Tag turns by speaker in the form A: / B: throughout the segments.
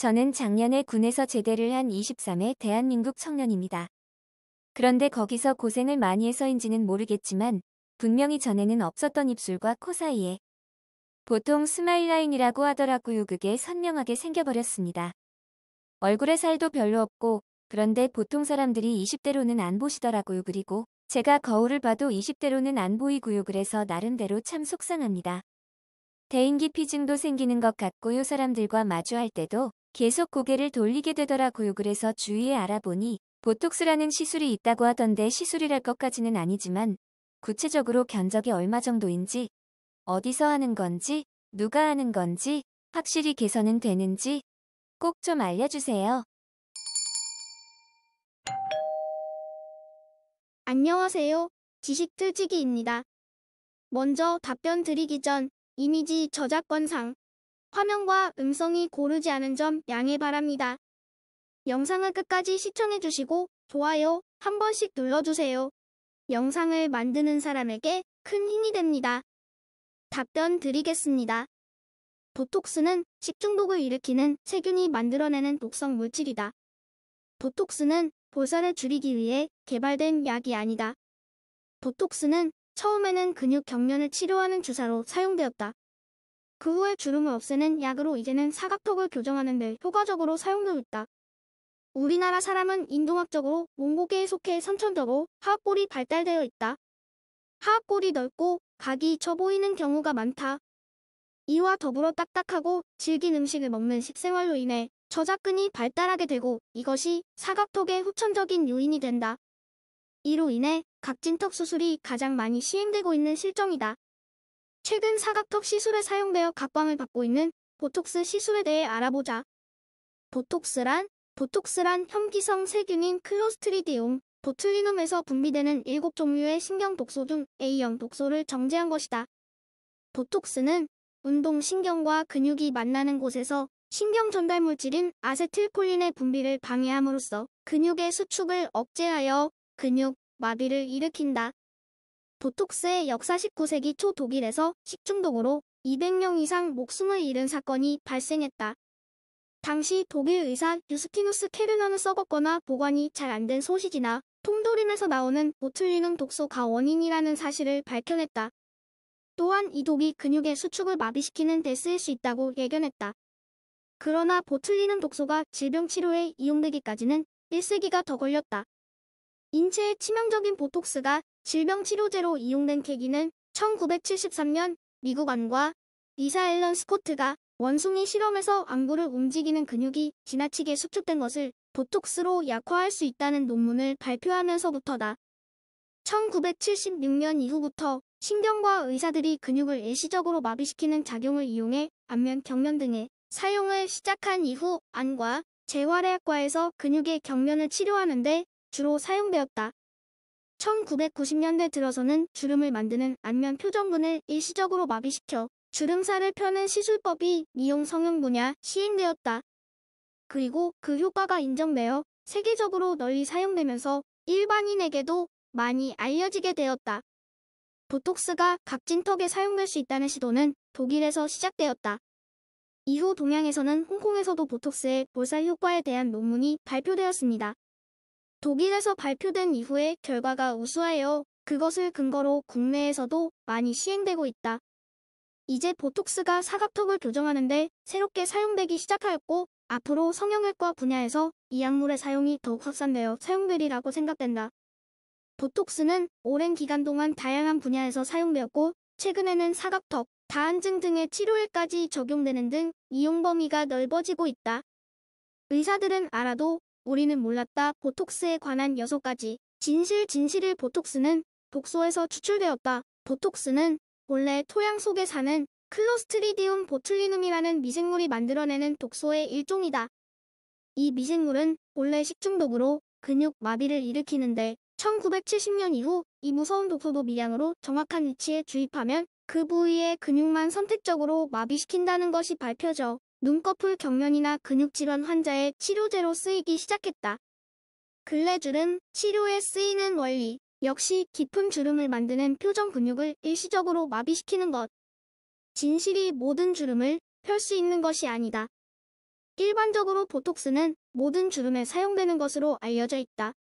A: 저는 작년에 군에서 제대를 한 23의 대한민국 청년입니다. 그런데 거기서 고생을 많이 해서인지는 모르겠지만 분명히 전에는 없었던 입술과 코 사이에 보통 스마일 라인이라고 하더라고요. 그게 선명하게 생겨버렸습니다. 얼굴에 살도 별로 없고 그런데 보통 사람들이 20대로는 안 보시더라고요. 그리고 제가 거울을 봐도 20대로는 안 보이고요. 그래서 나름대로 참 속상합니다. 대인기 피증도 생기는 것 같고요. 사람들과 마주할 때도 계속 고개를 돌리게 되더라고요. 그래서 주위에 알아보니 보톡스라는 시술이 있다고 하던데 시술이랄 것까지는 아니지만 구체적으로 견적이 얼마 정도인지, 어디서 하는 건지, 누가 하는 건지, 확실히 개선은 되는지 꼭 좀 알려주세요.
B: 안녕하세요. 지식틀치기입니다. 먼저 답변 드리기 전 이미지 저작권상 화면과 음성이 고르지 않은 점 양해 바랍니다. 영상을 끝까지 시청해주시고 좋아요 한 번씩 눌러주세요. 영상을 만드는 사람에게 큰 힘이 됩니다. 답변 드리겠습니다. 보톡스는 식중독을 일으키는 세균이 만들어내는 독성 물질이다. 보톡스는 볼살을 줄이기 위해 개발된 약이 아니다. 보톡스는 처음에는 근육 경련을 치료하는 주사로 사용되었다. 그 후에 주름을 없애는 약으로 이제는 사각턱을 교정하는 데 효과적으로 사용되고 있다. 우리나라 사람은 인종학적으로 몽고계에 속해 선천적으로 하악골이 발달되어 있다. 하악골이 넓고 각이 져 보이는 경우가 많다. 이와 더불어 딱딱하고 질긴 음식을 먹는 식생활로 인해 저작근이 발달하게 되고 이것이 사각턱의 후천적인 요인이 된다. 이로 인해 각진턱 수술이 가장 많이 시행되고 있는 실정이다. 최근 사각턱 시술에 사용되어 각광을 받고 있는 보톡스 시술에 대해 알아보자. 보톡스란 혐기성 세균인 클로스트리디움, 보툴리눔에서 분비되는 7종류의 신경 독소 중 A형 독소를 정제한 것이다. 보톡스는 운동신경과 근육이 만나는 곳에서 신경 전달 물질인 아세틸콜린의 분비를 방해함으로써 근육의 수축을 억제하여 근육 마비를 일으킨다. 보톡스의 역사 19세기 초 독일에서 식중독으로 200명 이상 목숨을 잃은 사건이 발생했다. 당시 독일 의사 유스티누스 케르너는 썩었거나 보관이 잘 안 된 소시지나 통조림에서 나오는 보툴리눔 독소가 원인이라는 사실을 밝혀냈다. 또한 이 독이 근육의 수축을 마비시키는 데 쓰일 수 있다고 예견했다. 그러나 보툴리눔 독소가 질병 치료에 이용되기까지는 1세기가 더 걸렸다. 인체에 치명적인 보톡스가 질병 치료제로 이용된 계기는 1973년 미국 안과 리사 앨런 스코트가 원숭이 실험에서 안구를 움직이는 근육이 지나치게 수축된 것을 보톡스로 약화할 수 있다는 논문을 발표하면서부터다. 1976년 이후부터 신경과 의사들이 근육을 일시적으로 마비시키는 작용을 이용해 안면 경련 등의 사용을 시작한 이후 안과 재활의학과에서 근육의 경련을 치료하는데 주로 사용되었다. 1990년대 들어서는 주름을 만드는 안면 표정근을 일시적으로 마비시켜 주름살을 펴는 시술법이 미용 성형 분야 시행되었다. 그리고 그 효과가 인정되어 세계적으로 널리 사용되면서 일반인에게도 많이 알려지게 되었다. 보톡스가 각진턱에 사용될 수 있다는 시도는 독일에서 시작되었다. 이후 동양에서는 홍콩에서도 보톡스의 볼살 효과에 대한 논문이 발표되었습니다. 독일에서 발표된 이후에 결과가 우수하여 그것을 근거로 국내에서도 많이 시행되고 있다. 이제 보톡스가 사각턱을 교정하는데 새롭게 사용되기 시작하였고 앞으로 성형외과 분야에서 이 약물의 사용이 더욱 확산되어 사용되리라고 생각된다. 보톡스는 오랜 기간 동안 다양한 분야에서 사용되었고 최근에는 사각턱, 다한증 등의 치료에까지 적용되는 등 이용 범위가 넓어지고 있다. 의사들은 알아도 우리는 몰랐다. 보톡스에 관한 6가지 진실 보톡스는 독소에서 추출되었다. 보톡스는 본래 토양 속에 사는 클로스트리디움 보툴리눔이라는 미생물이 만들어내는 독소의 일종이다. 이 미생물은 본래 식중독으로 근육 마비를 일으키는데 1970년 이후 이 무서운 독소도 미량으로 정확한 위치에 주입하면 그 부위의 근육만 선택적으로 마비시킨다는 것이 밝혀져 눈꺼풀 경련이나 근육질환 환자의 치료제로 쓰이기 시작했다. 근래 주름 치료에 쓰이는 원리 역시 깊은 주름을 만드는 표정 근육을 일시적으로 마비시키는 것. 진실이 모든 주름을 펼 수 있는 것이 아니다. 일반적으로 보톡스는 모든 주름에 사용되는 것으로 알려져 있다.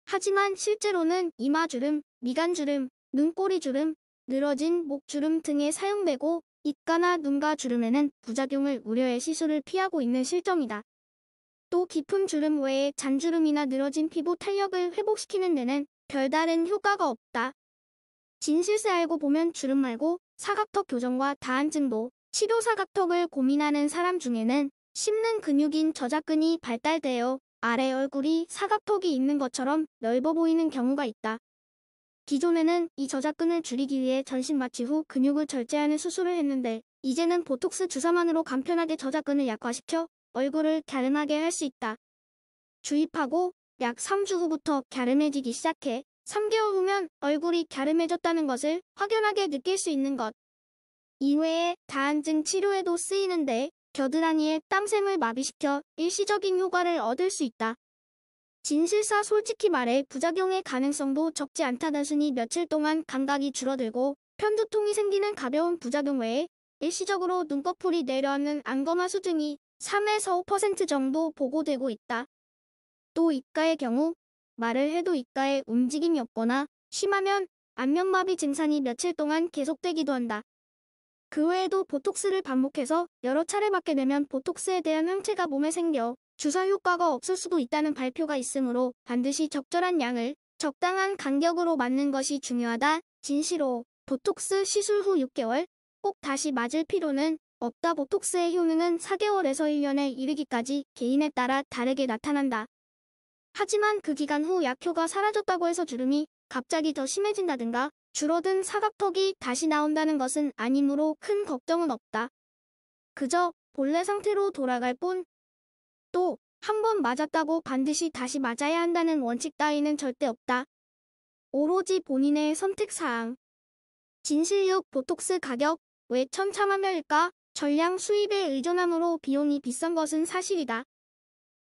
B: 하지만 실제로는 이마주름, 미간주름, 눈꼬리주름, 늘어진 목주름 등에 사용되고 입가나 눈가 주름에는 부작용을 우려해 시술을 피하고 있는 실정이다. 또 깊은 주름 외에 잔주름이나 늘어진 피부 탄력을 회복시키는 데는 별다른 효과가 없다. 진실세 알고 보면 주름 말고 사각턱 교정과 다한증도, 치료 사각턱을 고민하는 사람 중에는 씹는 근육인 저작근이 발달되어 아래 얼굴이 사각턱이 있는 것처럼 넓어 보이는 경우가 있다. 기존에는 이 저작근을 줄이기 위해 전신 마취 후 근육을 절제하는 수술을 했는데 이제는 보톡스 주사만으로 간편하게 저작근을 약화시켜 얼굴을 갸름하게 할 수 있다. 주입하고 약 3주 후부터 갸름해지기 시작해 3개월 후면 얼굴이 갸름해졌다는 것을 확연하게 느낄 수 있는 것. 이외에 다한증 치료에도 쓰이는데 겨드랑이에 땀샘을 마비시켜 일시적인 효과를 얻을 수 있다. 진실사 솔직히 말해 부작용의 가능성도 적지 않다. 단순히 며칠 동안 감각이 줄어들고 편두통이 생기는 가벼운 부작용 외에 일시적으로 눈꺼풀이 내려앉는 안검하수 등이 3에서 5% 정도 보고되고 있다. 또 입가의 경우 말을 해도 입가에 움직임이 없거나 심하면 안면마비 증상이 며칠 동안 계속되기도 한다. 그 외에도 보톡스를 반복해서 여러 차례 맞게 되면 보톡스에 대한 항체가 몸에 생겨 주사 효과가 없을 수도 있다는 발표가 있으므로 반드시 적절한 양을 적당한 간격으로 맞는 것이 중요하다. 진실로 보톡스 시술 후 6개월 꼭 다시 맞을 필요는 없다. 보톡스의 효능은 4개월에서 1년에 이르기까지 개인에 따라 다르게 나타난다. 하지만 그 기간 후 약효가 사라졌다고 해서 주름이 갑자기 더 심해진다든가 줄어든 사각턱이 다시 나온다는 것은 아니므로 큰 걱정은 없다. 그저 본래 상태로 돌아갈 뿐. 또 한 번 맞았다고 반드시 다시 맞아야 한다는 원칙 따위는 절대 없다. 오로지 본인의 선택사항. 진실6 보톡스 가격 왜 천차만별일까? 전량 수입에 의존함으로 비용이 비싼 것은 사실이다.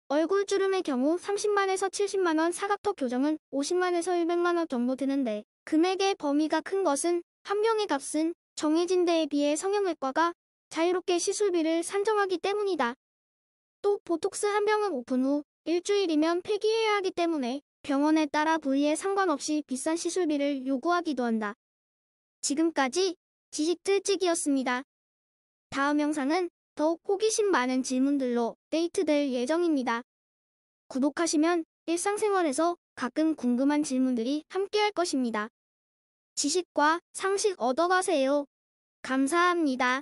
B: 얼굴주름의 경우 30만에서 70만원, 사각턱 교정은 50만에서 100만원 정도 드는데 금액의 범위가 큰 것은 한 병의 값은 정해진 데에 비해 성형외과가 자유롭게 시술비를 산정하기 때문이다. 또 보톡스 한 병은 오픈 후 일주일이면 폐기해야 하기 때문에 병원에 따라 부위에 상관없이 비싼 시술비를 요구하기도 한다. 지금까지 지식틀찌기였습니다. 다음 영상은 더욱 호기심 많은 질문들로 업데이트될 예정입니다. 구독하시면 일상생활에서 가끔 궁금한 질문들이 함께할 것입니다. 지식과 상식 얻어가세요. 감사합니다.